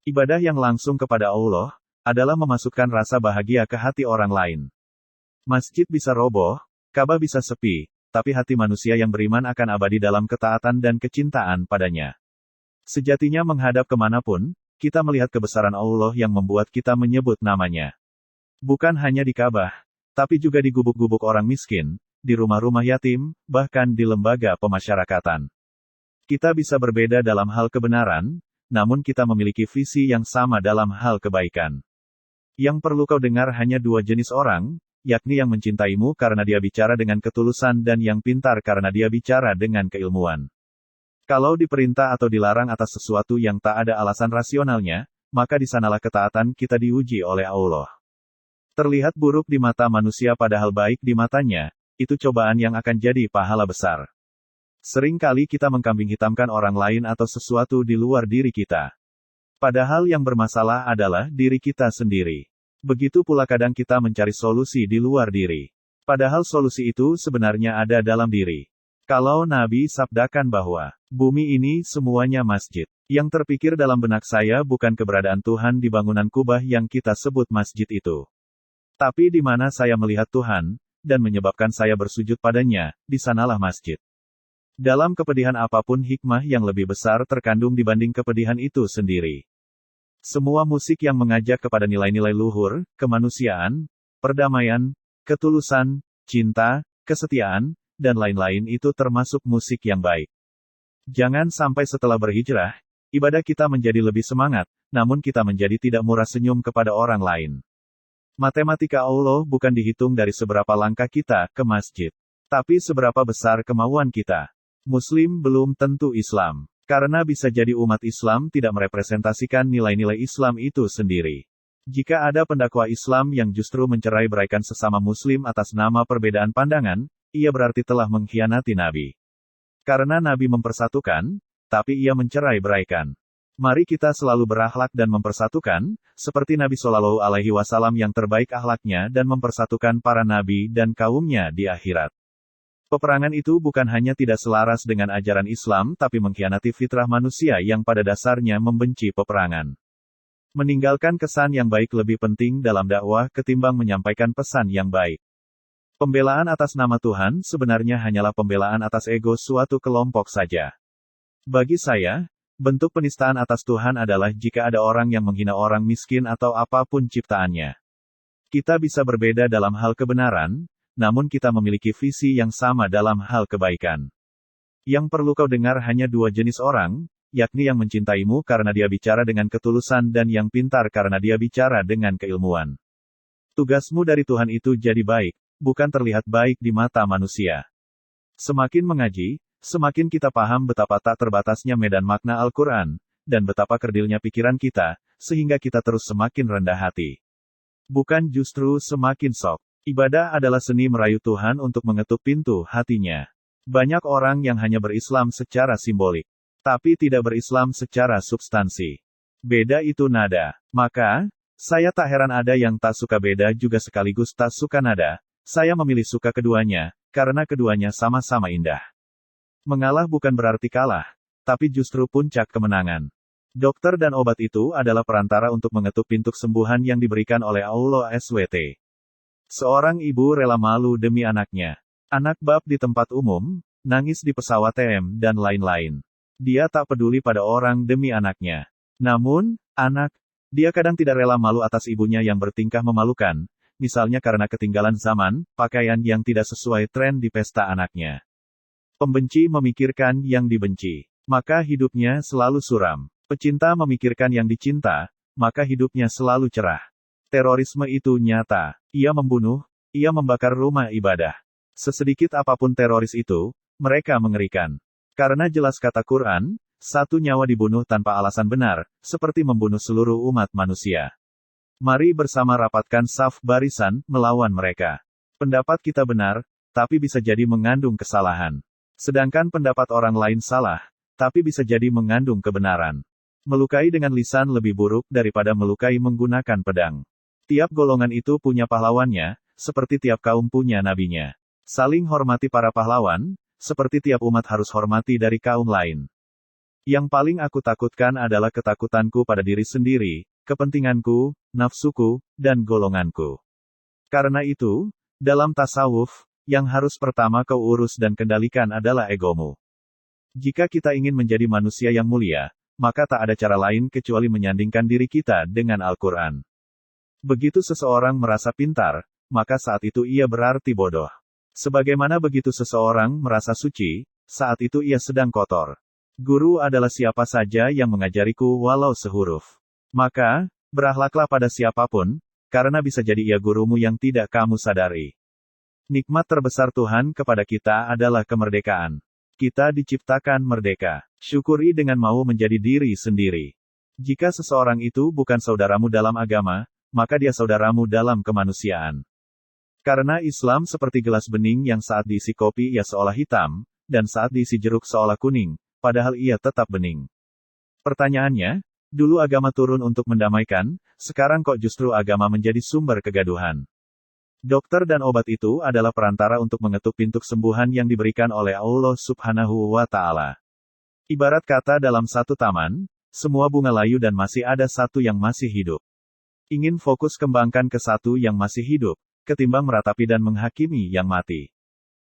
Ibadah yang langsung kepada Allah adalah memasukkan rasa bahagia ke hati orang lain. Masjid bisa roboh, Ka'bah bisa sepi, tapi hati manusia yang beriman akan abadi dalam ketaatan dan kecintaan padanya. Sejatinya menghadap kemanapun, kita melihat kebesaran Allah yang membuat kita menyebut namanya. Bukan hanya di Ka'bah, tapi juga di gubuk-gubuk orang miskin, di rumah-rumah yatim, bahkan di lembaga pemasyarakatan. Kita bisa berbeda dalam hal kebenaran, namun kita memiliki visi yang sama dalam hal kebaikan. Yang perlu kau dengar hanya dua jenis orang, yakni yang mencintaimu karena dia bicara dengan ketulusan dan yang pintar karena dia bicara dengan keilmuan. Kalau diperintah atau dilarang atas sesuatu yang tak ada alasan rasionalnya, maka di sanalah ketaatan kita diuji oleh Allah. Terlihat buruk di mata manusia padahal baik di matanya, itu cobaan yang akan jadi pahala besar. Sering kali kita mengkambing hitamkan orang lain atau sesuatu di luar diri kita. Padahal yang bermasalah adalah diri kita sendiri. Begitu pula kadang kita mencari solusi di luar diri. Padahal solusi itu sebenarnya ada dalam diri. Kalau Nabi sabdakan bahwa, bumi ini semuanya masjid. Yang terpikir dalam benak saya bukan keberadaan Tuhan di bangunan kubah yang kita sebut masjid itu. Tapi di mana saya melihat Tuhan, dan menyebabkan saya bersujud padanya, di sanalah masjid. Dalam kepedihan apapun hikmah yang lebih besar terkandung dibanding kepedihan itu sendiri. Semua musik yang mengajak kepada nilai-nilai luhur, kemanusiaan, perdamaian, ketulusan, cinta, kesetiaan, dan lain-lain itu termasuk musik yang baik. Jangan sampai setelah berhijrah, ibadah kita menjadi lebih semangat, namun kita menjadi tidak murah senyum kepada orang lain. Matematika Allah bukan dihitung dari seberapa langkah kita ke masjid, tapi seberapa besar kemauan kita. Muslim belum tentu Islam. Karena bisa jadi umat Islam tidak merepresentasikan nilai-nilai Islam itu sendiri. Jika ada pendakwa Islam yang justru mencerai-beraikan sesama Muslim atas nama perbedaan pandangan, ia berarti telah mengkhianati Nabi. Karena Nabi mempersatukan, tapi ia mencerai-beraikan. Mari kita selalu berakhlak dan mempersatukan, seperti Nabi Shallallahu Alaihi Wasallam yang terbaik akhlaknya dan mempersatukan para nabi dan kaumnya di akhirat. Peperangan itu bukan hanya tidak selaras dengan ajaran Islam tapi mengkhianati fitrah manusia yang pada dasarnya membenci peperangan. Meninggalkan kesan yang baik lebih penting dalam dakwah ketimbang menyampaikan pesan yang baik. Pembelaan atas nama Tuhan sebenarnya hanyalah pembelaan atas ego suatu kelompok saja. Bagi saya, bentuk penistaan atas Tuhan adalah jika ada orang yang menghina orang miskin atau apapun ciptaannya. Kita bisa berbeda dalam hal kebenaran, namun kita memiliki visi yang sama dalam hal kebaikan. Yang perlu kau dengar hanya dua jenis orang, yakni yang mencintaimu karena dia bicara dengan ketulusan dan yang pintar karena dia bicara dengan keilmuan. Tugasmu dari Tuhan itu jadi baik, bukan terlihat baik di mata manusia. Semakin mengaji, semakin kita paham betapa tak terbatasnya medan makna Al-Quran, dan betapa kerdilnya pikiran kita, sehingga kita terus semakin rendah hati. Bukan justru semakin sok. Ibadah adalah seni merayu Tuhan untuk mengetuk pintu hatinya. Banyak orang yang hanya berislam secara simbolik, tapi tidak berislam secara substansi. Beda itu nada. Maka, saya tak heran ada yang tak suka beda juga sekaligus tak suka nada. Saya memilih suka keduanya, karena keduanya sama-sama indah. Mengalah bukan berarti kalah, tapi justru puncak kemenangan. Dokter dan obat itu adalah perantara untuk mengetuk pintu kesembuhan yang diberikan oleh Allah SWT. Seorang ibu rela malu demi anaknya. Anak bab di tempat umum, nangis di pesawat TM, dan lain-lain. Dia tak peduli pada orang demi anaknya. Namun, dia kadang tidak rela malu atas ibunya yang bertingkah memalukan, misalnya karena ketinggalan zaman, pakaian yang tidak sesuai tren di pesta anaknya. Pembenci memikirkan yang dibenci, maka hidupnya selalu suram. Pecinta memikirkan yang dicinta, maka hidupnya selalu cerah. Terorisme itu nyata. Ia membunuh, ia membakar rumah ibadah. Sesedikit apapun teroris itu, mereka mengerikan. Karena jelas kata Quran, satu nyawa dibunuh tanpa alasan benar, seperti membunuh seluruh umat manusia. Mari bersama rapatkan saf barisan, melawan mereka. Pendapat kita benar, tapi bisa jadi mengandung kesalahan. Sedangkan pendapat orang lain salah, tapi bisa jadi mengandung kebenaran. Melukai dengan lisan lebih buruk daripada melukai menggunakan pedang. Tiap golongan itu punya pahlawannya, seperti tiap kaum punya nabinya. Saling hormati para pahlawan, seperti tiap umat harus hormati dari kaum lain. Yang paling aku takutkan adalah ketakutanku pada diri sendiri, kepentinganku, nafsuku, dan golonganku. Karena itu, dalam tasawuf, yang harus pertama kau urus dan kendalikan adalah egomu. Jika kita ingin menjadi manusia yang mulia, maka tak ada cara lain kecuali menyandingkan diri kita dengan Al-Quran. Begitu seseorang merasa pintar, maka saat itu ia berarti bodoh. Sebagaimana begitu seseorang merasa suci, saat itu ia sedang kotor. Guru adalah siapa saja yang mengajariku walau sehuruf. Maka, berakhlaklah pada siapapun, karena bisa jadi ia gurumu yang tidak kamu sadari. Nikmat terbesar Tuhan kepada kita adalah kemerdekaan. Kita diciptakan merdeka. Syukuri dengan mau menjadi diri sendiri. Jika seseorang itu bukan saudaramu dalam agama, maka dia saudaramu dalam kemanusiaan. Karena Islam seperti gelas bening yang saat diisi kopi ia seolah hitam, dan saat diisi jeruk seolah kuning, padahal ia tetap bening. Pertanyaannya, dulu agama turun untuk mendamaikan, sekarang kok justru agama menjadi sumber kegaduhan. Dokter dan obat itu adalah perantara untuk mengetuk pintu kesembuhan yang diberikan oleh Allah Subhanahu wa Ta'ala. Ibarat kata dalam satu taman, semua bunga layu dan masih ada satu yang masih hidup. Ingin fokus kembangkan ke satu yang masih hidup, ketimbang meratapi dan menghakimi yang mati.